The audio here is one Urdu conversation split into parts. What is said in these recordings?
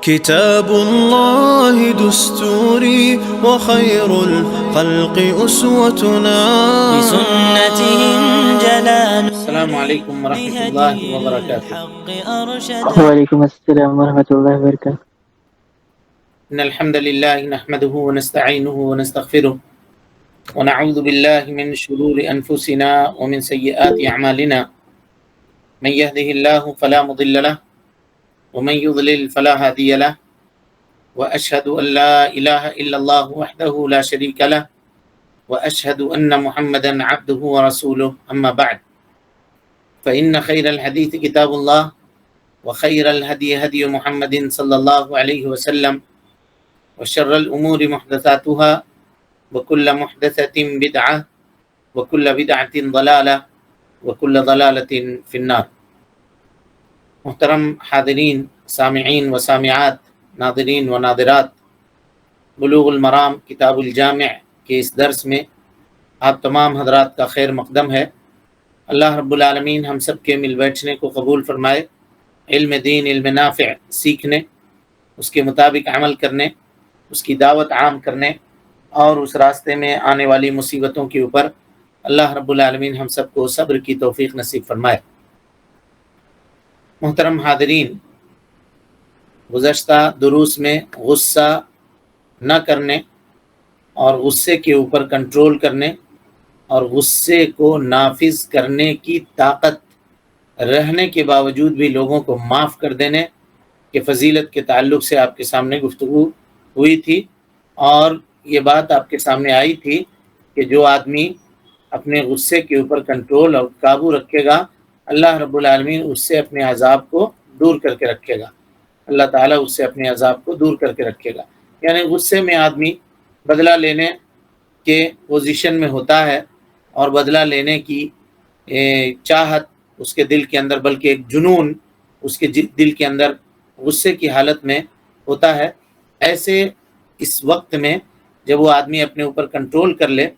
كتاب الله دستوري وخير الخلق أسوتنا بسنته جلال السلام علیکم ورحمۃ اللہ وبرکاتہ۔ وعلیکم السلام ورحمۃ اللہ وبرکاتہ۔ ان الحمد للہ نحمده ونستعینه ونستغفره ونعوذ باللہ من شرور انفسنا ومن سیئات اعمالنا من يهده الله فلا مضل له ومن يضلل فلا هادي له واشهد ان لا اله الا الله وحده لا شريك له واشهد ان محمدا عبده ورسوله اما بعد فان خير الحديث كتاب الله وخير الهدي هدي محمد صلى الله عليه وسلم وشر الأمور محدثاتها وكل محدثة بدعة وكل بدعة ضلالة وكل ضلالة في النار۔ محترم حاضرین، سامعین و سامعات، ناظرین و ناظرات، بلوغ المرام کتاب الجامع کے اس درس میں آپ تمام حضرات کا خیر مقدم ہے۔ اللہ رب العالمین ہم سب کے مل بیٹھنے کو قبول فرمائے، علم دین، علم نافع سیکھنے، اس کے مطابق عمل کرنے، اس کی دعوت عام کرنے اور اس راستے میں آنے والی مصیبتوں کے اوپر اللہ رب العالمین ہم سب کو صبر کی توفیق نصیب فرمائے۔ محترم حاضرین، گزشتہ دروس میں غصہ نہ کرنے اور غصے کے اوپر کنٹرول کرنے اور غصے کو نافذ کرنے کی طاقت رہنے کے باوجود بھی لوگوں کو معاف کر دینے کے فضیلت کے تعلق سے آپ کے سامنے گفتگو ہوئی تھی، اور یہ بات آپ کے سامنے آئی تھی کہ جو آدمی اپنے غصے کے اوپر کنٹرول اور قابو رکھے گا، اللہ رب العالمین اس سے اپنے عذاب کو دور کر کے رکھے گا۔ اللہ تعالیٰ اس سے اپنے عذاب کو دور کر کے رکھے گا۔ یعنی غصے میں آدمی بدلہ لینے کے پوزیشن میں ہوتا ہے اور بدلہ لینے کی چاہت اس کے دل کے اندر، بلکہ ایک جنون اس کے دل کے اندر غصے کی حالت میں ہوتا ہے۔ ایسے اس وقت میں جب وہ آدمی اپنے اوپر کنٹرول کر لے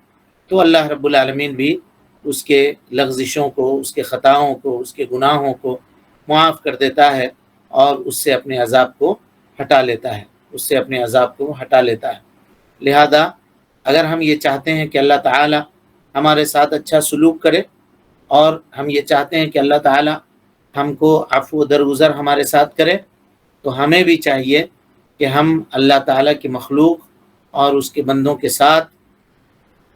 تو اللہ رب العالمین بھی اس کے لغزشوں کو، اس کے خطاؤں کو، اس کے گناہوں کو معاف کر دیتا ہے اور اس سے اپنے عذاب کو ہٹا لیتا ہے، اس سے اپنے عذاب کو ہٹا لیتا ہے۔ لہذا اگر ہم یہ چاہتے ہیں کہ اللہ تعالی ہمارے ساتھ اچھا سلوک کرے، اور ہم یہ چاہتے ہیں کہ اللہ تعالی ہم کو عفو و درگزر ہمارے ساتھ کرے، تو ہمیں بھی چاہیے کہ ہم اللہ تعالیٰ کی مخلوق اور اس کے بندوں کے ساتھ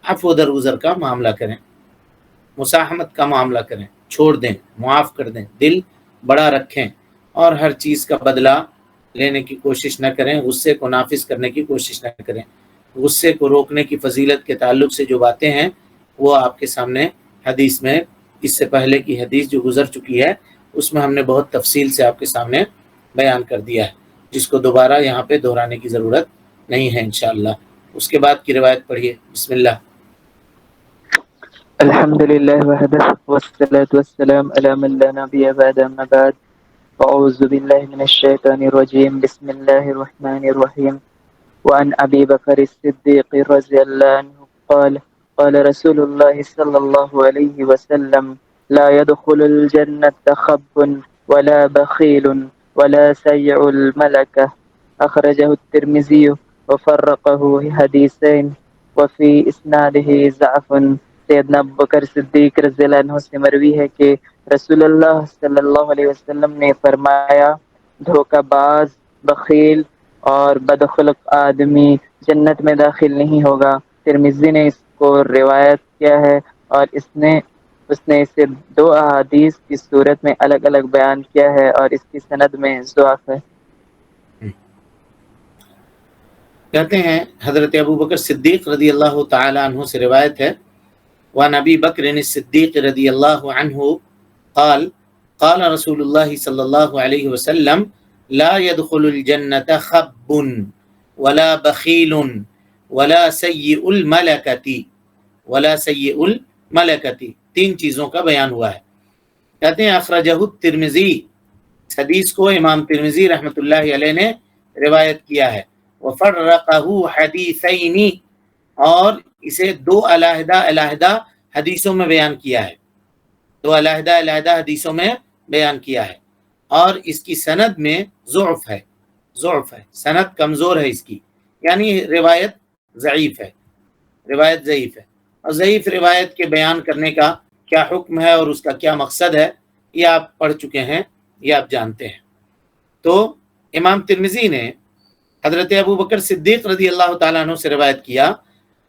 عفو و درگزر کا معاملہ کریں، مساہمت کا معاملہ کریں، چھوڑ دیں، معاف کر دیں، دل بڑا رکھیں اور ہر چیز کا بدلہ لینے کی کوشش نہ کریں، غصے کو نافذ کرنے کی کوشش نہ کریں۔ غصے کو روکنے کی فضیلت کے تعلق سے جو باتیں ہیں وہ آپ کے سامنے حدیث میں، اس سے پہلے کی حدیث جو گزر چکی ہے اس میں ہم نے بہت تفصیل سے آپ کے سامنے بیان کر دیا ہے، جس کو دوبارہ یہاں پہ دہرانے کی ضرورت نہیں ہے انشاءاللہ۔ اس کے بعد کی روایت پڑھیے، بسم اللہ۔ الحمد للہ وحدہ والصلاة والسلام علی من لا نبی بعد، اما بعد، اعوذ باللہ من الشیطان الرجیم، بسم اللہ الرحمن الرحیم۔ وعن ابی بکر الصدیق رضی اللہ عنہ قال قال رسول اللہ صلی اللہ علیہ وسلم لا يدخل الجنة خب ولا بخیل ولا سیع الملکہ، اخرجہ الترمذی وفرقہ حدیثین وفی اسنادہ ضعف۔ سیدنا ابوبکر صدیق رضی اللہ عنہ سے مروی ہے کہ رسول اللہ صلی اللہ علیہ وسلم نے فرمایا، دھوکہ باز، بخیل اور بدخلق آدمی جنت میں داخل نہیں ہوگا۔ ترمذی نے اس کو روایت کیا ہے اور اس نے اسے دو احادیث کی صورت میں الگ الگ بیان کیا ہے اور اس کی سند میں ضعف ہے۔ کہتے ہیں حضرت ابوبکر صدیق رضی اللہ تعالی عنہ سے روایت ہے، وعن ابی بکر الصدیق رضی اللہ عنہ قال قال رسول اللہ صلی اللہ علیہ وسلم لا يدخل الجنة خب ولا بخیل ولا سیء الملکۃ۔ تین چیزوں کا بیان ہوا ہے۔ کہتے ہیں اخرجہ الترمذی، اس حدیث کو امام ترمذی رحمۃ اللہ علیہ نے روایت کیا ہے، وفرقہ حدیثین، اور اسے دو علیحدہ علیحدہ حدیثوں میں بیان کیا ہے، دو علیحدہ علیحدہ حدیثوں میں بیان کیا ہے، اور اس کی سند میں ضعف ہے، ضعف ہے، سند کمزور ہے اس کی، یعنی روایت ضعیف ہے، روایت ضعیف ہے۔ اور ضعیف روایت کے بیان کرنے کا کیا حکم ہے اور اس کا کیا مقصد ہے یہ آپ پڑھ چکے ہیں، یہ آپ جانتے ہیں۔ تو امام ترمذی نے حضرت ابو بکر صدیق رضی اللہ تعالیٰ عنہ سے روایت کیا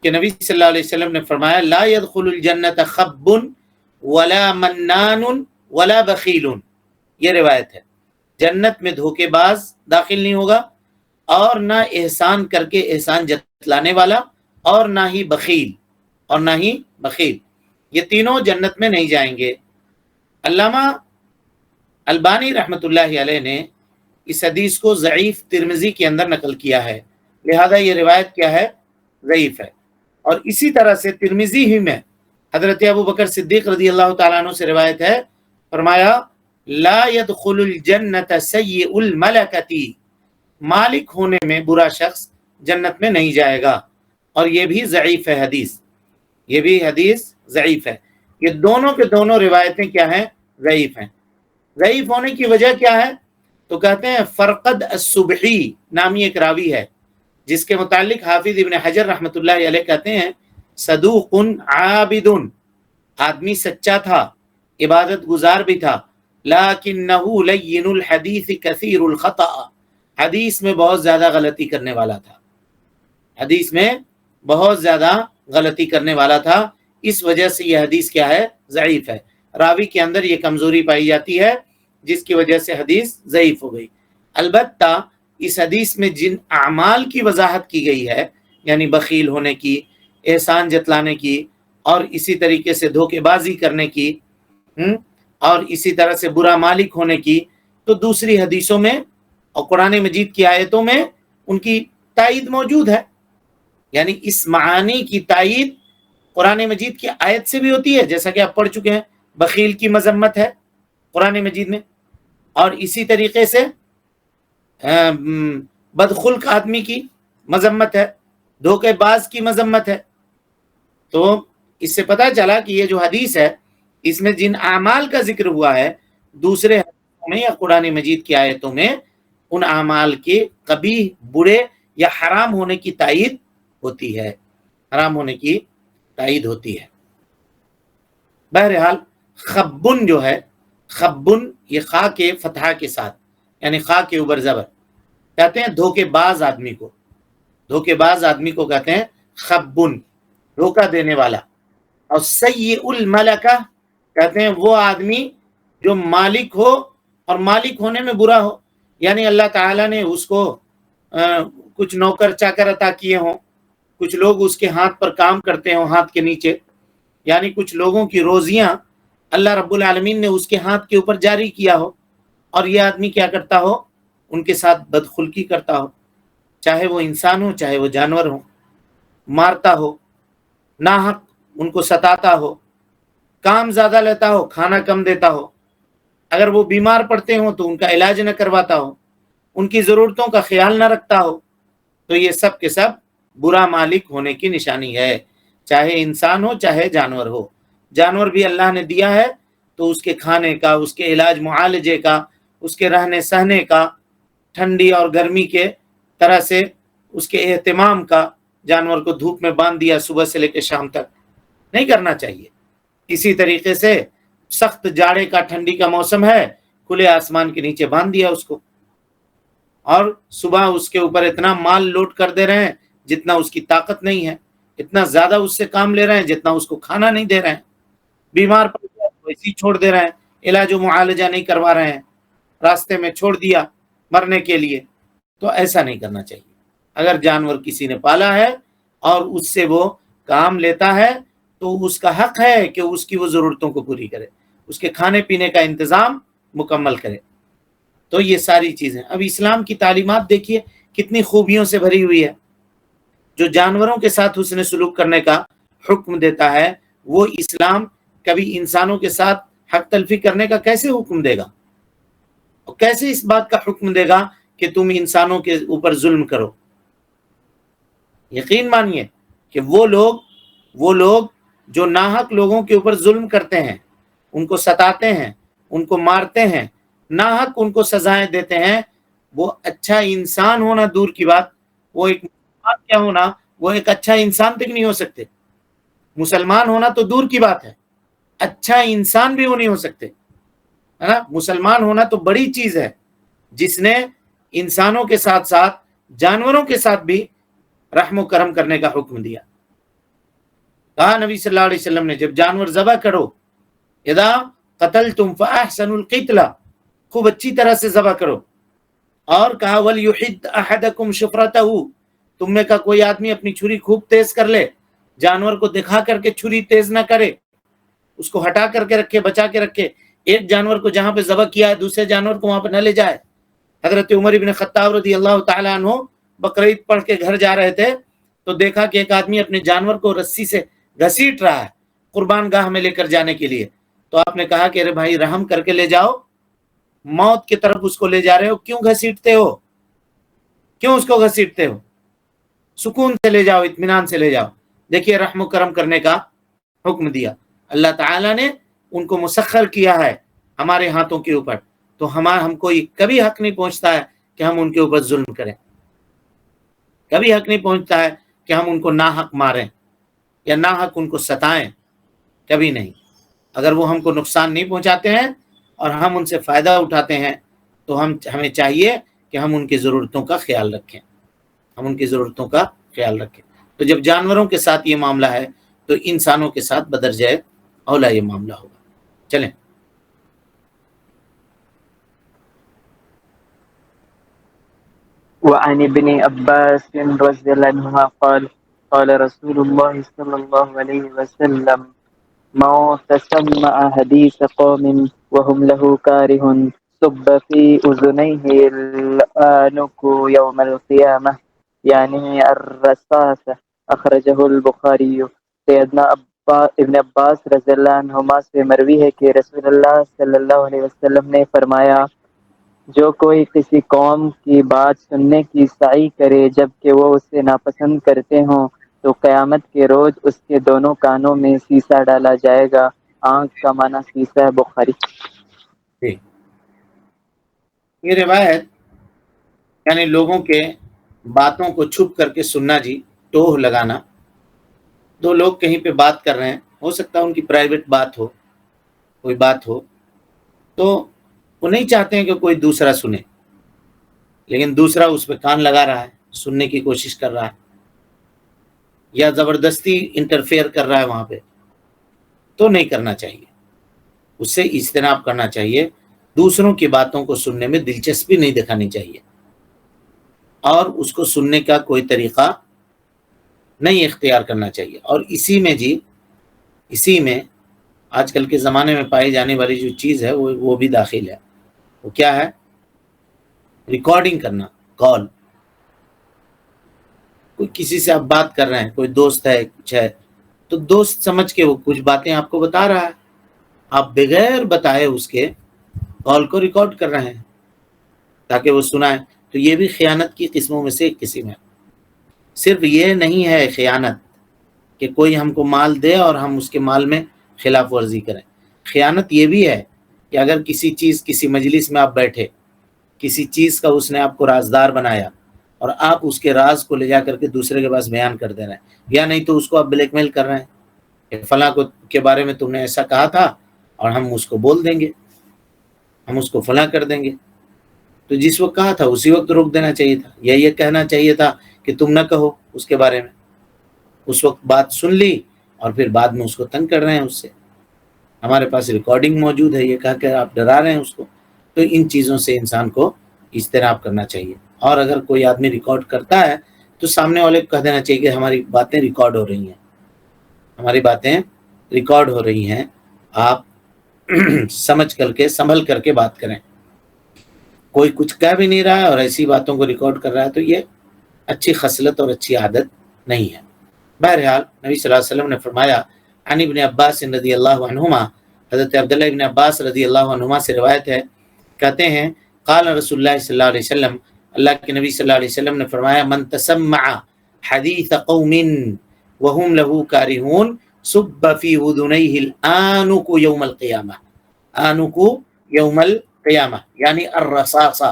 کہ نبی صلی اللہ علیہ وسلم نے فرمایا لا يدخل الجنت خب ولا منان ولا بخیل، یہ روایت ہے، جنت میں دھوکے باز داخل نہیں ہوگا، اور نہ احسان کر کے احسان جتلانے والا، اور نہ ہی بخیل، اور نہ ہی بخیل، یہ تینوں جنت میں نہیں جائیں گے۔ علامہ البانی رحمۃ اللہ علیہ نے اس حدیث کو ضعیف ترمذی کے اندر نقل کیا ہے، لہذا یہ روایت کیا ہے؟ ضعیف ہے۔ اور اسی طرح سے ترمذی ہی میں حضرت ابو بکر صدیق رضی اللہ تعالیٰ عنہ سے روایت ہے، فرمایا لا يدخل الجنت سیء الملکتی، مالک ہونے میں برا شخص جنت میں نہیں جائے گا، اور یہ بھی ضعیف ہے حدیث، یہ بھی حدیث ضعیف ہے۔ یہ دونوں کے دونوں روایتیں کیا ہیں؟ ضعیف ہیں۔ ضعیف ہونے کی وجہ کیا ہے؟ تو کہتے ہیں فرقد الصبحی نامی ایک راوی ہے جس کے متعلق حافظ ابن حجر رحمۃ اللہ علیہ کہتے ہیں صدوق عابد، آدمی سچا تھا، عبادت گزار بھی تھا، لیکنہ لین الحدیث کثیر الخطأ، حدیث میں بہت زیادہ غلطی کرنے والا تھا، حدیث میں بہت زیادہ غلطی کرنے والا تھا، اس وجہ سے یہ حدیث کیا ہے؟ ضعیف ہے۔ راوی کے اندر یہ کمزوری پائی جاتی ہے جس کی وجہ سے حدیث ضعیف ہو گئی۔ البتہ اس حدیث میں جن اعمال کی وضاحت کی گئی ہے، یعنی بخیل ہونے کی، احسان جتلانے کی، اور اسی طریقے سے دھوکے بازی کرنے کی، اور اسی طرح سے برا مالک ہونے کی، تو دوسری حدیثوں میں اور قرآن مجید کی آیتوں میں ان کی تائید موجود ہے، یعنی اس معانی کی تائید قرآن مجید کی آیت سے بھی ہوتی ہے، جیسا کہ آپ پڑھ چکے ہیں، بخیل کی مذمت ہے قرآن مجید میں، اور اسی طریقے سے بدخلق آدمی کی مذمت ہے، دھوکے باز کی مذمت ہے۔ تو اس سے پتہ چلا کہ یہ جو حدیث ہے اس میں جن اعمال کا ذکر ہوا ہے دوسرے حدیثوں میں یا قرآن مجید کی آیتوں میں، ان اعمال کے قبیح، برے یا حرام ہونے کی تائید ہوتی ہے، حرام ہونے کی تائید ہوتی ہے۔ بہرحال خبن جو ہے، خبن یہ خا کے فتحہ کے ساتھ، یعنی خا کے اوپر زبر، کہتے ہیں دھوکے باز آدمی کو، دھوکے باز آدمی کو کہتے ہیں خبن، دھوکہ دینے والا۔ اور سیء الملکہ کہتے ہیں وہ آدمی جو مالک ہو اور مالک ہونے میں برا ہو، یعنی اللہ تعالیٰ نے اس کو کچھ نوکر چاکر عطا کیے ہوں، کچھ لوگ اس کے ہاتھ پر کام کرتے ہوں، ہاتھ کے نیچے، یعنی کچھ لوگوں کی روزیاں اللہ رب العالمین نے اس کے ہاتھ کے اوپر جاری کیا ہو، اور یہ آدمی کیا کرتا ہو؟ ان کے ساتھ بدخلقی کرتا ہو، چاہے وہ انسان ہو چاہے وہ جانور ہو، مارتا ہو، ناحق ان کو ستاتا ہو، کام زیادہ لیتا ہو، کھانا کم دیتا ہو، اگر وہ بیمار پڑتے ہوں تو ان کا علاج نہ کرواتا ہو، ان کی ضرورتوں کا خیال نہ رکھتا ہو، تو یہ سب کے سب برا مالک ہونے کی نشانی ہے، چاہے انسان ہو چاہے جانور ہو۔ جانور بھی اللہ نے دیا ہے تو اس کے کھانے کا، اس کے علاج معالجے کا، اس کے رہنے سہنے کا، ٹھنڈی اور گرمی کے طرح سے اس کے اہتمام کا، جانور کو دھوپ میں باندھ دیا صبح سے لے کے شام تک، نہیں کرنا چاہیے۔ اسی طریقے سے سخت جاڑے کا، ٹھنڈی کا موسم ہے، کھلے آسمان کے نیچے باندھ دیا اس کو، اور صبح اس کے اوپر اتنا مال لوڈ کر دے رہے ہیں جتنا اس کی طاقت نہیں ہے، اتنا زیادہ اس سے کام لے رہے ہیں جتنا اس کو کھانا نہیں دے رہے ہیں، بیمار پڑ گیا تو ایسے ہی چھوڑ دے رہے ہیں، علاج و معالجہ نہیں کروا رہے ہیں، راستے میں چھوڑ دیا مرنے کے لیے۔ تو ایسا نہیں کرنا چاہیے۔ اگر جانور کسی نے پالا ہے اور اس سے وہ کام لیتا ہے تو اس کا حق ہے کہ اس کی وہ ضرورتوں کو پوری کرے، اس کے کھانے پینے کا انتظام مکمل کرے۔ تو یہ ساری چیزیں، اب اسلام کی تعلیمات دیکھیے کتنی خوبیوں سے بھری ہوئی ہے۔ جو جانوروں کے ساتھ حسن سلوک کرنے کا حکم دیتا ہے، وہ اسلام کبھی انسانوں کے ساتھ حق تلفی کرنے کا کیسے حکم دے گا؟ اور کیسے اس بات کا حکم دے گا کہ تم انسانوں کے اوپر ظلم کرو؟ یقین مانیے کہ وہ لوگ جو ناحق لوگوں کے اوپر ظلم کرتے ہیں، ان کو ستاتے ہیں، ان کو مارتے ہیں، ناحق ان کو سزائیں دیتے ہیں، وہ اچھا انسان ہونا دور کی بات، وہ ایک مسلمان کیا ہونا، وہ ایک اچھا انسان تک نہیں ہو سکتے. مسلمان ہونا تو دور کی بات ہے، اچھا انسان بھی وہ نہیں ہو سکتے، ہے نا. مسلمان ہونا تو بڑی چیز ہے، جس نے انسانوں کے ساتھ ساتھ جانوروں کے ساتھ بھی رحم و کرم کرنے کا حکم دیا. کہا نبی صلی اللہ علیہ وسلم نے جب جانور ذبح کرو، اذا قتلتم فاحسنوا القتلہ، خوب اچھی طرح سے ذبح کرو. اور کہا وَلْيُحِدْ أَحَدَكُمْ شُفْرَتَهُ، تم میں کا کوئی آدمی اپنی چھری خوب تیز کر لے، جانور کو دکھا کر کے چھری تیز نہ کرے، اس کو ہٹا کر کے رکھے، بچا کے رکھے. ایک جانور کو جہاں پہ ذبح کیا ہے دوسرے جانور کو وہاں پہ نہ لے جائے. حضرت عمر ابن خطاب رضی اللہ تعالیٰ عنہ بقرعید پڑھ کے گھر جا رہے تھے تو دیکھا کہ ایک آدمی اپنے جانور کو رسی سے گھسیٹ رہا ہے قربان گاہ میں لے کر جانے کے لیے. تو آپ نے کہا کہ ارے بھائی رحم کر کے لے جاؤ، موت کی طرف اس کو لے جا رہے ہو، کیوں گھسیٹتے ہو، کیوں اس کو گھسیٹتے ہو، سکون سے لے جاؤ، اطمینان سے لے جاؤ. دیکھیے رحم و کرم کرنے کا حکم دیا. اللہ تعالیٰ نے ان کو مسخر کیا ہے ہمارے ہاتھوں کے اوپر، تو ہم کو کبھی حق نہیں پہنچتا ہے کہ ہم ان کے اوپر ظلم کریں، کبھی حق نہیں پہنچتا ہے کہ ہم ان کو ناحق ماریں یا ناحق ان کو ستائیں، کبھی نہیں. اگر وہ ہم کو نقصان نہیں پہنچاتے ہیں اور ہم ان سے فائدہ اٹھاتے ہیں تو ہمیں چاہیے کہ ہم ان کی ضرورتوں کا خیال رکھیں، ہم ان کی ضرورتوں کا خیال رکھیں. تو جب جانوروں کے ساتھ یہ معاملہ ہے تو انسانوں کے ساتھ بدرجہ اولا یہ معاملہ ہوگا. چلیں. وعن ابن عباس رضي الله عنهما قال قال رسول الله صلى الله عليه وسلم ما تسمع حديث قوم وهم له كاره صب في أذنيه الآنك يوم القيامة يعني الرصاصة أخرجه البخاري. سیدنا ابن عباس رضی اللہ عنہما سے مروی ہے کہ رسول اللہ صلی اللہ علیہ وسلم نے فرمایا جو کوئی کسی قوم کی بات سننے کی سعی کرے جبکہ وہ اسے ناپسند کرتے ہوں تو قیامت کے روز اس کے دونوں کانوں میں سیسا ڈالا جائے گا. آنکھ کا معنی سیسا ہے. بخاری. یہ روایت یعنی لوگوں کے باتوں کو چھپ کر کے سننا، جی ٹوہ لگانا. دو لوگ کہیں پہ بات کر رہے ہیں، ہو سکتا ہے ان کی پرائیویٹ بات ہو، کوئی بات ہو، تو وہ نہیں چاہتے ہیں کہ کوئی دوسرا سنے، لیکن دوسرا اس پہ کان لگا رہا ہے، سننے کی کوشش کر رہا ہے یا زبردستی انٹرفیئر کر رہا ہے وہاں پہ، تو نہیں کرنا چاہیے. اس سے اجتناب کرنا چاہیے. دوسروں کی باتوں کو سننے میں دلچسپی نہیں دکھانی چاہیے اور اس کو سننے کا کوئی طریقہ نہیں اختیار کرنا چاہیے. اور اسی میں آج کل کے زمانے میں پائی جانے والی جو چیز ہے وہ بھی داخل ہے. وہ کیا ہے؟ ریکارڈنگ کرنا. کال، کوئی کسی سے آپ بات کر رہے ہیں، کوئی دوست ہے کچھ ہے، تو دوست سمجھ کے وہ کچھ باتیں آپ کو بتا رہا ہے، آپ بغیر بتائے اس کے کال کو ریکارڈ کر رہے ہیں تاکہ وہ سنائیں. تو یہ بھی خیانت کی قسموں میں سے ایک قسم ہے. صرف یہ نہیں ہے خیانت کہ کوئی ہم کو مال دے اور ہم اس کے مال میں خلاف ورزی کریں. خیانت یہ بھی ہے کہ اگر کسی مجلس میں آپ بیٹھے، کسی چیز کا اس نے آپ کو رازدار بنایا اور آپ اس کے راز کو لے جا کر کے دوسرے کے پاس بیان کر دے رہے ہیں، یا نہیں تو اس کو آپ بلیک میل کر رہے ہیں کہ فلاں کے بارے میں تم نے ایسا کہا تھا اور ہم اس کو بول دیں گے، ہم اس کو فلاں کر دیں گے. تو جس وقت کہا تھا اسی وقت روک دینا چاہیے تھا، یا یہ کہنا چاہیے تھا کہ تم نہ کہو اس کے بارے میں. اس وقت بات سن لی اور پھر بعد میں اس کو تنگ کر رہے ہیں. اس سے ہمارے پاس ریکارڈنگ موجود ہے، یہ کہا کہ آپ ڈرا رہے ہیں اس کو. تو ان چیزوں سے انسان کو اجتناب کرنا چاہیے. اور اگر کوئی آدمی ریکارڈ کرتا ہے تو سامنے والے کو کہہ دینا چاہیے کہ ہماری باتیں ریکارڈ ہو رہی ہیں، ہماری باتیں ریکارڈ ہو رہی ہیں، آپ سمجھ کر کے سنبھل کر کے بات کریں. کوئی کچھ کہہ بھی نہیں رہا ہے اور ایسی باتوں کو ریکارڈ کر رہا ہے تو یہ اچھی خصلت اور اچھی عادت نہیں ہے. بہرحال نبی صلی اللہ علیہ وسلم نے فرمایا عن ابن عباس رضی اللہ عنہما، حضرت عبداللہ ابن عباس رضی اللہ عنہما سے روایت ہے، کہتے ہیں قال رسول اللہ صلی اللہ علیہ وسلم، اللہ کے نبی صلی اللہ علیہ وسلم نے فرمایا من تسمع حدیث قوم وهم له کارہون صب فی اذنیہ الآنک یوم القیامہ. آنک یوم القیامہ یعنی الرصاصہ.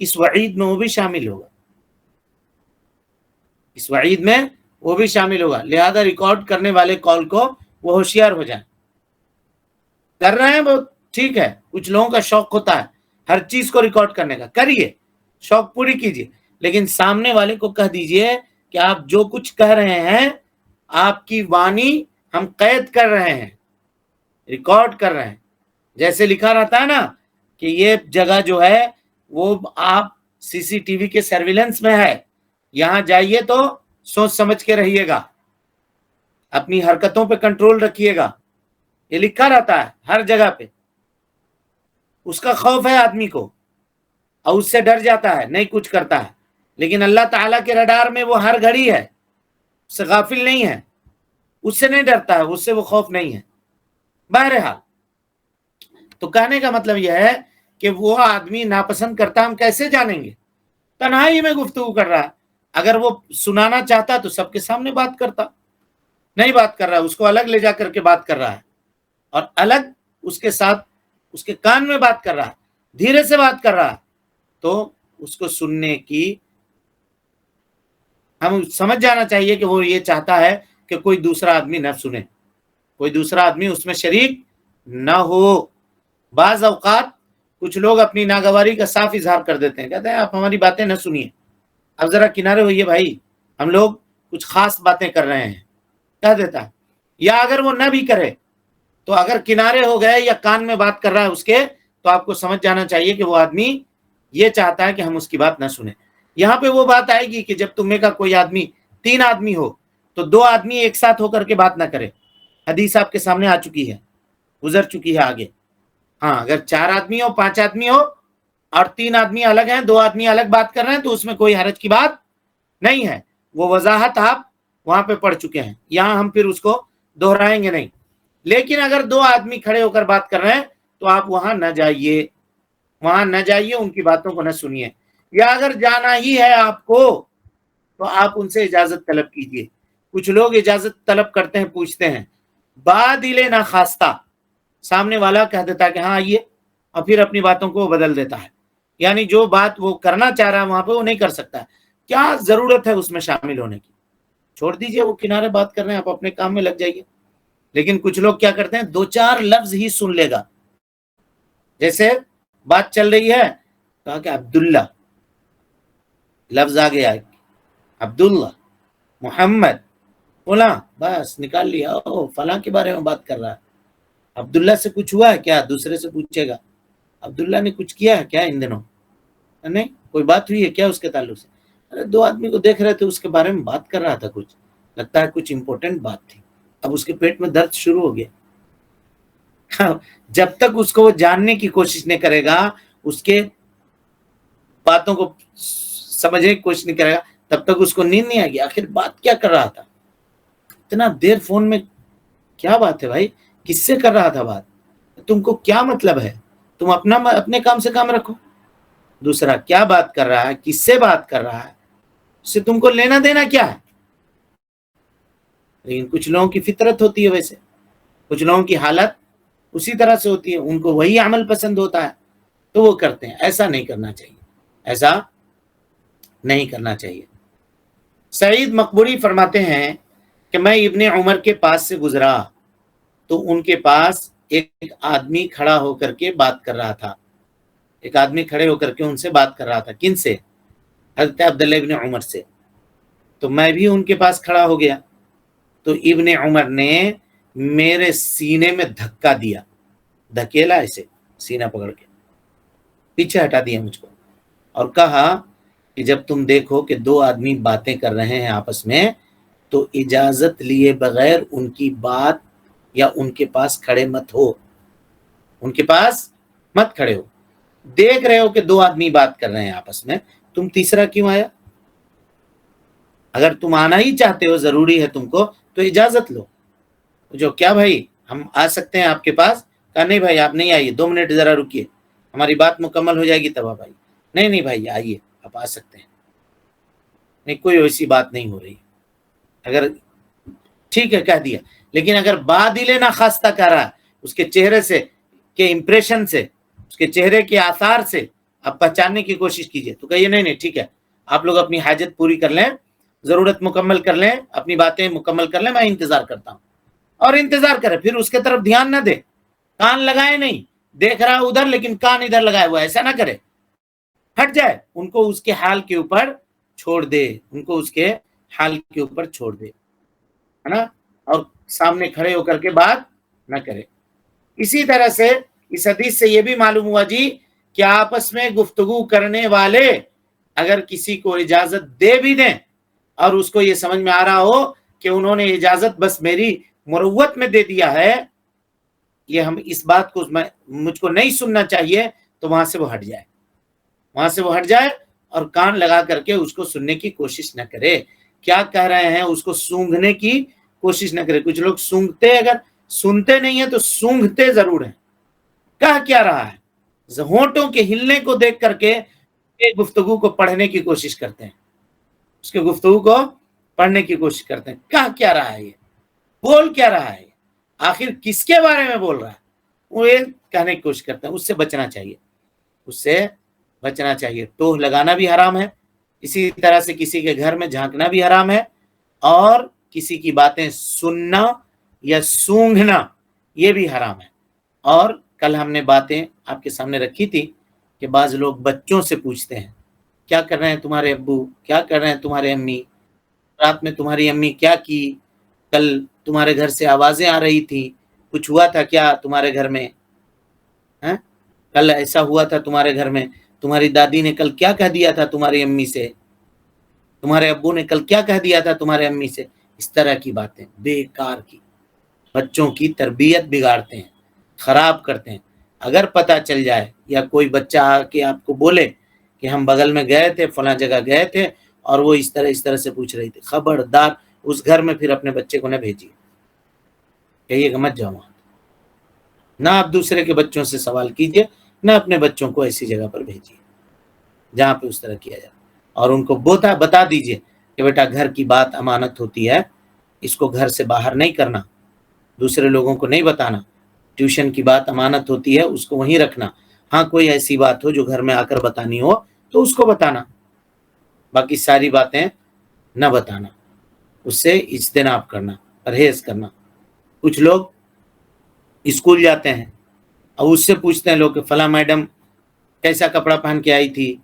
اس وعید میں وہ بھی شامل ہوگا، اس وعید میں وہ بھی شامل ہوگا. لہذا ریکارڈ کرنے والے کال کو وہ ہوشیار ہو جائیں. کر رہے ہیں وہ ٹھیک ہے، کچھ لوگوں کا شوق ہوتا ہے ہر چیز کو ریکارڈ کرنے کا، کریے، شوق پوری کیجیے، لیکن سامنے والے کو کہہ دیجئے کہ آپ جو کچھ کہہ رہے ہیں آپ کی وانی ہم قید کر رہے ہیں، ریکارڈ کر رہے ہیں. جیسے لکھا رہتا ہے نا کہ یہ جگہ جو ہے وہ آپ سی سی ٹی وی کے سرویلنس میں ہے، یہاں جائیے تو سوچ سمجھ کے رہیے گا، اپنی حرکتوں پہ کنٹرول رکھیے گا. یہ لکھا رہتا ہے ہر جگہ پہ. اس کا خوف ہے آدمی کو اور اس سے ڈر جاتا ہے، نہیں کچھ کرتا ہے. لیکن اللہ تعالیٰ کے رڈار میں وہ ہر گھڑی ہے، اس سے غافل نہیں ہے، اس سے نہیں ڈرتا ہے، اس سے وہ خوف نہیں ہے. بہرحال تو کہنے کا مطلب یہ ہے کہ وہ آدمی ناپسند کرتا ہم کیسے جانیں گے؟ تنہائی میں گفتگو کر رہا ہے. اگر وہ سنانا چاہتا تو سب کے سامنے بات کرتا، نہیں بات کر رہا، اس کو الگ لے جا کر کے بات کر رہا ہے اور الگ اس کے ساتھ اس کے کان میں بات کر رہا ہے، دھیرے سے بات کر رہا ہے. تو اس کو سننے کی ہم سمجھ جانا چاہیے کہ وہ یہ چاہتا ہے کہ کوئی دوسرا آدمی نہ سنے، کوئی دوسرا آدمی اس میں شریک نہ ہو. بعض اوقات کچھ لوگ اپنی ناگواری کا صاف اظہار کر دیتے ہیں، کہتے ہیں آپ ہماری باتیں نہ سنیے، اب ذرا کنارے ہوئیے بھائی، ہم لوگ کچھ خاص باتیں کر رہے ہیں، کہہ دیتا ہے. یا اگر وہ نہ بھی کرے تو اگر کنارے ہو گئے یا کان میں بات کر رہا ہے اس کے، تو آپ کو سمجھ جانا چاہیے کہ وہ آدمی یہ چاہتا ہے کہ ہم اس کی بات نہ سنیں. یہاں پہ وہ بات آئے گی کہ جب تمہیں کا کوئی آدمی 3 آدمی ہو تو 2 آدمی ایک ساتھ ہو کر کے بات نہ کرے. حدیث آپ کے سامنے آ چکی ہے، گزر چکی ہے آگے. ہاں اگر 4 آدمی ہو، 5 آدمی ہو اور 3 آدمی الگ ہیں، 2 آدمی الگ بات کر رہے ہیں تو اس میں کوئی حرج کی بات نہیں ہے. وہ وضاحت آپ وہاں پہ پڑھ چکے ہیں، یہاں ہم پھر اس کو دہرائیں گے نہیں. لیکن اگر 2 آدمی کھڑے ہو کر بات کر رہے ہیں تو آپ وہاں نہ جائیے، وہاں نہ جائیے، ان کی باتوں کو نہ سنیے. یا اگر جانا ہی ہے آپ کو تو آپ ان سے اجازت طلب کیجیے. کچھ لوگ اجازت طلب کرتے ہیں، پوچھتے ہیں، بادل ناخواستہ سامنے والا کہہ دیتا ہے کہ ہاں آئیے، اور پھر اپنی باتوں کو بدل دیتا ہے. یعنی جو بات وہ کرنا چاہ رہا ہے وہاں پہ وہ نہیں کر سکتا ہے. کیا ضرورت ہے اس میں شامل ہونے کی؟ چھوڑ دیجئے، وہ کنارے بات کر رہے ہیں، آپ اپنے کام میں لگ جائیے. لیکن کچھ لوگ کیا کرتے ہیں، 2-4 لفظ ہی سن لے گا. جیسے بات چل رہی ہے، کہا کہ عبداللہ، لفظ آ گیا، عبداللہ، محمد، فلاں، بس نکال لیا، او فلاں کے بارے میں بات کر رہا ہے. عبداللہ سے کچھ ہوا ہے کیا؟ دوسرے سے پوچھے گا، عبداللہ نے کچھ کیا ہے کیا ان دنوں؟ نہیں، کوئی بات ہوئی ہے کیا اس کے تعلق سے؟ ارے 2 آدمی کو دیکھ رہے تھے، اس کے بارے میں بات کر رہا تھا، کچھ لگتا ہے کچھ امپورٹنٹ بات تھی. اب اس کے پیٹ میں درد شروع ہو گیا. جب تک اس کو وہ جاننے کی کوشش نہیں کرے گا، اس کے باتوں کو سمجھنے کی کوشش نہیں کرے گا، تب تک اس کو نیند نہیں آئے گی. آخر بات کیا کر رہا تھا اتنا دیر فون میں؟ کیا بات ہے بھائی، کس سے کر رہا تھا بات؟ تم کو کیا مطلب ہے؟ تم اپنے کام سے کام رکھو. دوسرا کیا بات کر رہا ہے، کس سے بات کر رہا ہے، اس سے تم کو لینا دینا کیا ہے؟ لیکن کچھ لوگوں کی فطرت ہوتی ہے ویسے، کچھ لوگوں کی حالت اسی طرح سے ہوتی ہے، ان کو وہی عمل پسند ہوتا ہے تو وہ کرتے ہیں. ایسا نہیں کرنا چاہیے، ایسا نہیں کرنا چاہیے. سعید مقبوری فرماتے ہیں کہ میں ابن عمر کے پاس سے گزرا تو ان کے پاس ایک آدمی کھڑا ہو کر کے بات کر رہا تھا. ایک آدمی کھڑے ہو کر کے ان سے بات کر رہا تھا. کن سے؟ حضرت عبداللہ ابن عمر سے. تو میں بھی ان کے پاس کھڑا ہو گیا تو ابن عمر نے میرے سینے میں دھکا دیا، دھکیلا، ایسے سینہ پکڑ کے پیچھے ہٹا دیا مجھ کو، اور کہا کہ جب تم دیکھو کہ 2 آدمی باتیں کر رہے ہیں آپس میں تو اجازت لیے بغیر ان کی بات یا ان کے پاس کھڑے مت ہو، ان کے پاس مت کھڑے ہو. دیکھ رہے ہو کہ 2 آدمی بات کر رہے ہیں آپس میں، تم تیسرا کیوں آیا؟ اگر تم آنا ہی چاہتے ہو، ضروری ہے تم کو، تو اجازت لو. جو کیا بھائی ہم آ سکتے ہیں آپ کے پاس؟ کہا نہیں بھائی آپ نہیں آئیے، 2 منٹ ذرا رکیے، ہماری بات مکمل ہو جائے گی تب آپ آئیے. نہیں بھائی آئیے، آپ آ سکتے ہیں. نہیں، کوئی ایسی بات نہیں ہو رہی. اگر ٹھیک ہے کہہ دیا، لیکن اگر بادل ناخواستہ کہہ رہا ہے، اس کے چہرے سے کے امپریشن سے، اس کے چہرے کے آثار سے اب پہچاننے کی کوشش کیجئے تو کہیے نہیں نہیں ٹھیک ہے، آپ لوگ اپنی حاجت پوری کر لیں، ضرورت مکمل کر لیں، اپنی باتیں مکمل کر لیں، میں انتظار کرتا ہوں. اور انتظار کرے، پھر اس کے طرف دھیان نہ دے، کان لگائے نہیں، دیکھ رہا ادھر لیکن کان ادھر لگائے ہوا، ایسا نہ کرے، ہٹ جائے، ان کو اس کے حال کے اوپر چھوڑ دے، ان کو اس کے حال کے اوپر چھوڑ دے، ہے نا، اور سامنے کھڑے ہو کر کے بات نہ کرے. اسی طرح سے اس حدیث سے یہ بھی معلوم ہوا جی کہ آپس میں گفتگو کرنے والے اگر کسی کو اجازت دے بھی دیں اور اس کو یہ سمجھ میں آ رہا ہو کہ انہوں نے اجازت بس میری مروت میں دے دیا ہے، یہ ہم اس بات کو مجھ کو نہیں سننا چاہیے، تو وہاں سے وہ ہٹ جائے، وہاں سے وہ ہٹ جائے اور کان لگا کر کے اس کو سننے کی کوشش نہ کرے. کیا کہہ رہے ہیں اس کو سونگھنے کی کوشش نہ کرے. کچھ لوگ سونگتے، اگر سنتے نہیں ہیں تو سونگھتے ضرور ہیں. کہہ کیا رہا ہے؟ ہونٹوں کے ہلنے کو دیکھ کر کے گفتگو کو پڑھنے کی کوشش کرتے ہیں، اس کے گفتگو کو پڑھنے کی کوشش کرتے ہیں. کہہ کیا رہا ہے، یہ بول کیا رہا ہے، آخر کس کے بارے میں بول رہا ہے، وہ یہ کہنے کی کوشش کرتے ہیں. اس سے بچنا چاہیے، اس سے بچنا چاہیے. ٹوہ لگانا بھی حرام ہے، اسی طرح سے کسی کے گھر میں جھانکنا بھی حرام ہے، اور کسی کی باتیں سننا یا سونگھنا یہ بھی حرام ہے. اور کل ہم نے باتیں آپ کے سامنے رکھی تھی کہ بعض لوگ بچوں سے پوچھتے ہیں کیا کر رہے ہیں تمہارے ابو، کیا کر رہے ہیں تمہارے امی، رات میں تمہاری امی کیا کی، کل تمہارے گھر سے آوازیں آ رہی تھی، کچھ ہوا تھا کیا تمہارے گھر میں، کل ایسا ہوا تھا تمہارے گھر میں، تمہاری دادی نے کل کیا کہہ دیا تھا تمہاری امی سے، تمہارے ابو نے کل کیا کہہ دیا تھا تمہارے امی سے. اس طرح کی باتیں بیکار کی بچوں کی تربیت بگاڑتے ہیں، خراب کرتے ہیں. اگر پتہ چل جائے یا کوئی بچہ آ کے آپ کو بولے کہ ہم بغل میں گئے تھے، فلاں جگہ گئے تھے اور وہ اس طرح سے پوچھ رہی تھی، خبردار اس گھر میں پھر اپنے بچے کو نہ بھیجیے، کہیے کہ مت جاؤ وہاں. نہ آپ دوسرے کے بچوں سے سوال کیجیے، نہ اپنے بچوں کو ایسی جگہ پر بھیجیے جہاں پہ اس طرح کیا جائے. اور ان کو بتا دیجیے کہ بیٹا گھر کی بات امانت ہوتی ہے، اس کو گھر سے باہر نہیں کرنا، دوسرے لوگوں کو نہیں بتانا. ٹیوشن کی بات امانت ہوتی ہے، اس کو وہیں رکھنا. ہاں کوئی ایسی بات ہو جو گھر میں آ کر بتانی ہو تو اس کو بتانا، باقی ساری باتیں نہ بتانا، اس سے اجتناب کرنا، پرہیز کرنا. کچھ لوگ اسکول جاتے ہیں اور اس سے پوچھتے ہیں لوگ کہ فلاں میڈم کیسا کپڑا پہن کے آئی تھی،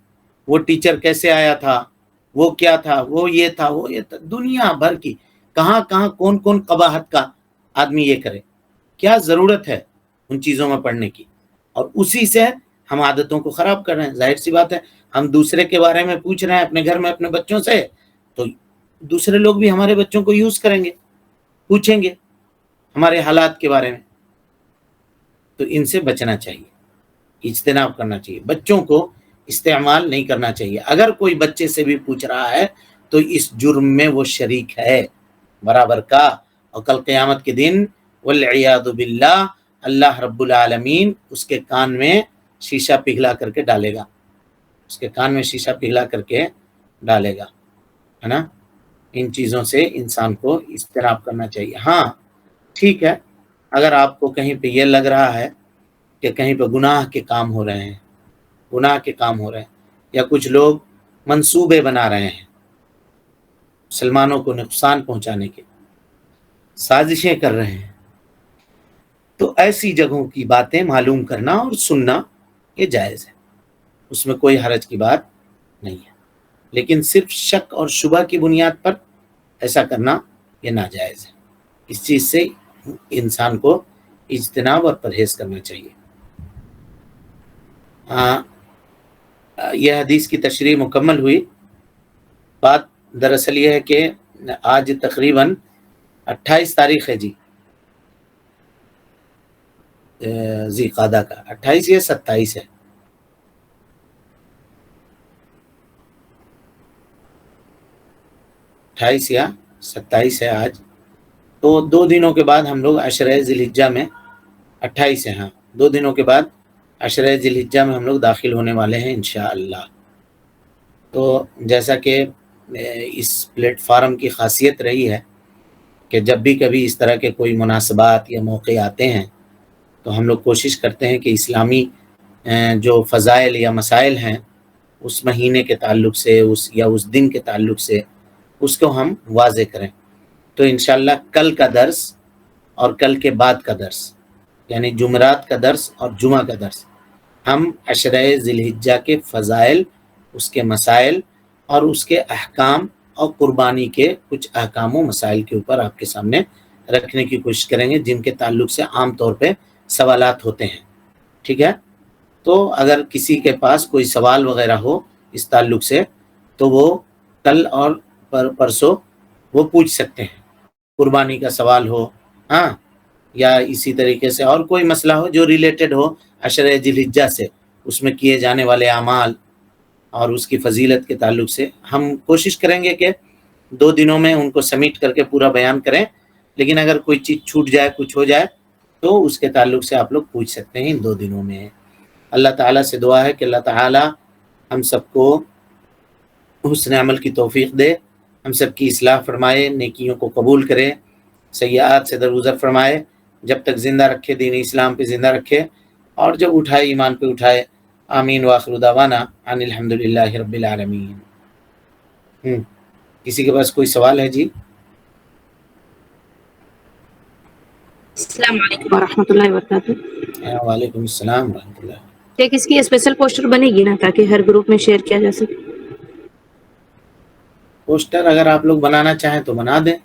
وہ ٹیچر کیسے آیا تھا، وہ کیا تھا، وہ یہ تھا، وہ یہ تھا. دنیا بھر کی کہاں کون قباحت کا آدمی یہ کرے. کیا ضرورت ہے ان چیزوں میں پڑھنے کی؟ اور اسی سے ہم عادتوں کو خراب کر رہے ہیں. ظاہر سی بات ہے، ہم دوسرے کے بارے میں پوچھ رہے ہیں اپنے گھر میں اپنے بچوں سے، تو دوسرے لوگ بھی ہمارے بچوں کو یوز کریں گے، پوچھیں گے ہمارے حالات کے بارے میں. تو ان سے بچنا چاہیے، اجتناب کرنا چاہیے. بچوں کو استعمال نہیں کرنا چاہیے. اگر کوئی بچے سے بھی پوچھ رہا ہے تو اس جرم میں وہ شریک ہے برابر کا. اور کل قیامت کے دن والعیاذ باللہ اللہ رب العالمین اس کے کان میں شیشہ پگھلا کر کے ڈالے گا، اس کے کان میں شیشہ پگھلا کر کے ڈالے گا، ہے نا. ان چیزوں سے انسان کو اجتناب کرنا چاہیے. ہاں ٹھیک ہے، اگر آپ کو کہیں پہ یہ لگ رہا ہے کہ کہیں پہ گناہ کے کام ہو رہے ہیں، یا کچھ لوگ منصوبے بنا رہے ہیں مسلمانوں کو نقصان پہنچانے کے، سازشیں کر رہے ہیں، تو ایسی جگہوں کی باتیں معلوم کرنا اور سننا یہ جائز ہے، اس میں کوئی حرج کی بات نہیں ہے. لیکن صرف شک اور شبہ کی بنیاد پر ایسا کرنا یہ ناجائز ہے. اس چیز سے انسان کو اجتناب اور پرہیز کرنا چاہیے. یہ حدیث کی تشریح مکمل ہوئی. بات دراصل یہ ہے کہ آج تقریباً 28 تاریخ ہے جی ذی قعدہ کا، 28 یا 27 ہے، 28 یا 27 ہے آج. تو 2 دنوں کے بعد ہم لوگ عشرہ ذی الحجہ میں، 28 ہے، ہاں 2 دنوں کے بعد عشرہ ذی الحجہ میں ہم لوگ داخل ہونے والے ہیں انشاءاللہ. تو جیسا کہ اس پلیٹ فارم کی خاصیت رہی ہے کہ جب بھی کبھی اس طرح کے کوئی مناسبات یا موقع آتے ہیں تو ہم لوگ کوشش کرتے ہیں کہ اسلامی جو فضائل یا مسائل ہیں اس مہینے کے تعلق سے اس دن کے تعلق سے اس کو ہم واضح کریں. تو انشاءاللہ کل کا درس اور کل کے بعد کا درس یعنی جمعرات کا درس اور جمعہ کا درس ہم عشرہ ذی الحجہ کے فضائل، اس کے مسائل اور اس کے احکام اور قربانی کے کچھ احکام و مسائل کے اوپر آپ کے سامنے رکھنے کی کوشش کریں گے، جن کے تعلق سے عام طور پہ سوالات ہوتے ہیں. ٹھیک ہے؟ تو اگر کسی کے پاس کوئی سوال وغیرہ ہو اس تعلق سے تو وہ کل اور پرسوں وہ پوچھ سکتے ہیں. قربانی کا سوال ہو ہاں، یا اسی طریقے سے اور کوئی مسئلہ ہو جو ریلیٹڈ ہو عشرہ ذی الحجہ سے، اس میں کیے جانے والے اعمال اور اس کی فضیلت کے تعلق سے ہم کوشش کریں گے کہ 2 دنوں میں ان کو سمیٹ کر کے پورا بیان کریں. لیکن اگر کوئی چیز چھوٹ جائے، کچھ ہو جائے تو اس کے تعلق سے آپ لوگ پوچھ سکتے ہیں ان 2 دنوں میں. اللہ تعالیٰ سے دعا ہے کہ اللہ تعالیٰ ہم سب کو حسن عمل کی توفیق دے، ہم سب کی اصلاح فرمائے، نیکیوں کو قبول کرے، سیئات سے درگزر فرمائے، جب تک زندہ رکھے دین اسلام پہ زندہ رکھے، اور جب اٹھائے ایمان پہ اٹھائے. آمین وآخر دعوانا ان الحمدللہ رب العالمین. کسی کے پاس کوئی سوال ہے جی؟ السلام علیکم ورحمۃ اللہ وبرکاتہ. وعلیکم السلام ورحمۃ اللہ. ایک اس کی اسپیشل پوسٹر بنے گی نا تاکہ ہر گروپ میں شیئر کیا جا سکے؟ پوسٹر اگر آپ لوگ بنانا چاہیں تو بنا دیں،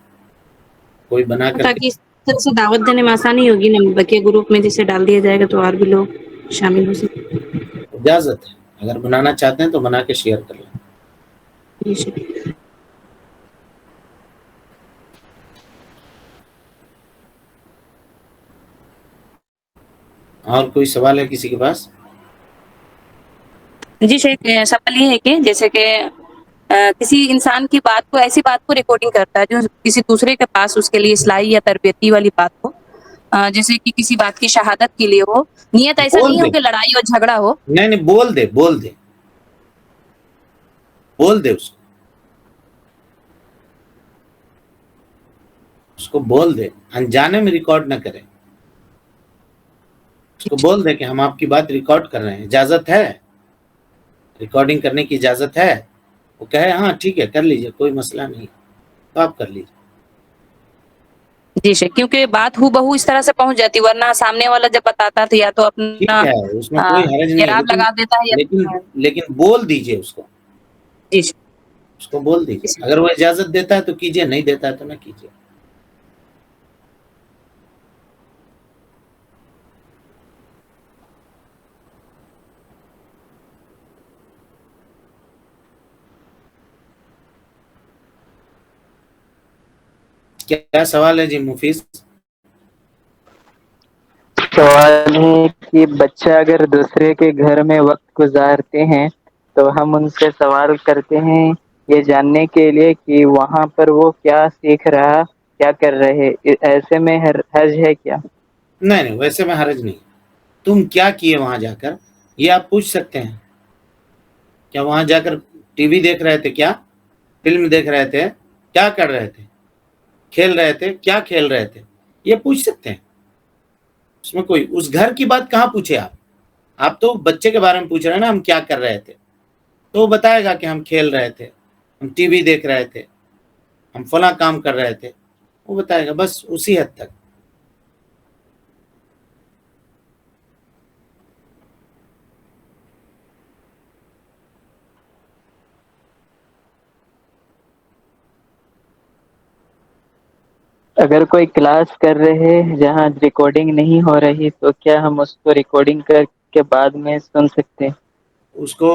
کوئی بنا کر تاکہ اس طرح سے دعوت دینے میں آسانی ہوگی نا، بقیہ گروپ میں جسے ڈال دیا جائے گا تو اور بھی لوگ شامل ہو سکیں. اجازت ہے، اگر بنانا چاہتے ہیں تو بنا کے شیئر کر لیں. جی شکریہ. اور کوئی سوال ہے کسی کے پاس؟ جی شیخ، سوال یہ ہے کہ جیسے کہ کسی انسان کی بات کو، ایسی بات کو ریکارڈنگ کرتا ہے جو کسی دوسرے کے پاس اس کے لیے اصلاحی یا تربیتی والی بات ہو، جیسے کہ کسی بات کی شہادت کے لیے ہو، نیت ایسا بول نہیں ہو دے. کہ لڑائی اور جھگڑا ہو. نہیں بول دے اس کو بول دے، انجانے میں ریکارڈ نہ کرے. اس کو بول دے کہ ہم آپ کی بات ریکارڈ کر رہے ہیں، اجازت ہے، ریکارڈنگ کرنے کی اجازت ہے. وہ کہے ہاں ٹھیک ہے کر لیجئے، کوئی مسئلہ نہیں، تو آپ کر لیجئے. جی شیخ، کیونکہ بات ہو بہو اس طرح سے پہنچ جاتی، ورنہ سامنے والا جب بتاتا تھا یا تو ٹھیک اپنا ہے، اس میں کوئی حرج نہیں اعراب ہے، لگا دیتا ہے لیکن بول دیجئے اس کو. جی شیخ. اس کو بول دیجئے، اگر وہ اجازت دیتا ہے تو کیجئے، نہیں دیتا ہے تو نہ کیجئے. کیا سوال ہے جی مفیس؟ سوال ہے کہ بچہ اگر دوسرے کے گھر میں وقت گزارتے ہیں تو ہم ان سے سوال کرتے ہیں یہ جاننے کے لیے کہ وہاں پر وہ کیا سیکھ رہا، کیا کر رہے، ایسے میں حرج ہے کیا؟ نہیں ویسے میں حرج نہیں. تم کیا کیے وہاں جا کر یہ آپ پوچھ سکتے ہیں. کیا وہاں جا کر ٹی وی دیکھ رہے تھے، کیا فلم دیکھ رہے تھے، کیا کر رہے تھے، کھیل رہے تھے، کیا کھیل رہے تھے، یہ پوچھ سکتے ہیں. اس میں کوئی اس گھر کی بات کہاں پوچھے آپ تو بچے کے بارے میں پوچھ رہے ہیں نا، ہم کیا کر رہے تھے. تو وہ بتائے گا کہ ہم کھیل رہے تھے، ہم ٹی وی دیکھ رہے تھے، ہم فلاں کام کر رہے تھے، وہ بتائے گا، بس اسی حد تک. اگر کوئی کلاس کر رہے جہاں ریکارڈنگ نہیں ہو رہی تو کیا ہم اس کو ریکارڈنگ کر کے بعد میں سن سکتے ہیں؟ اس کو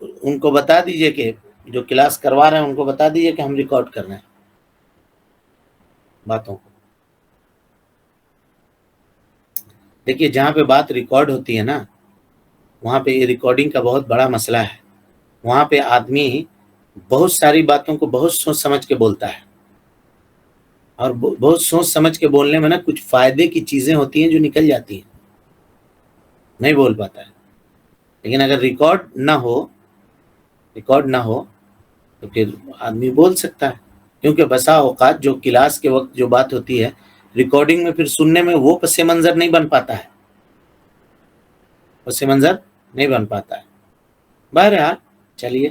ان کو بتا دیجئے کہ جو کلاس کروا رہے ہیں ان کو بتا دیجئے کہ ہم ریکارڈ کر رہے ہیں باتوں کو. دیکھیے جہاں پہ بات ریکارڈ ہوتی ہے نا، وہاں پہ یہ ریکارڈنگ کا بہت بڑا مسئلہ ہے. وہاں پہ آدمی بہت ساری باتوں کو بہت سوچ سمجھ کے بولتا ہے، اور بہت سوچ سمجھ کے بولنے میں نا کچھ فائدے کی چیزیں ہوتی ہیں جو نکل جاتی ہیں، نہیں بول پاتا ہے. لیکن اگر ریکارڈ نہ ہو تو پھر آدمی بول سکتا ہے. کیونکہ بسا اوقات جو کلاس کے وقت جو بات ہوتی ہے ریکارڈنگ میں پھر سننے میں وہ پس منظر نہیں بن پاتا ہے، اس سے منظر نہیں بن پاتا ہے. بہرحال چلیے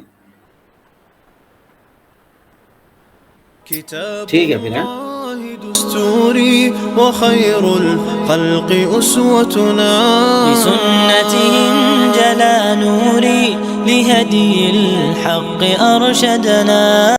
ٹھیک ہے پھر. دستوري وخير الخلق أسوتنا بسنته جلا نوري لهدي الحق أرشدنا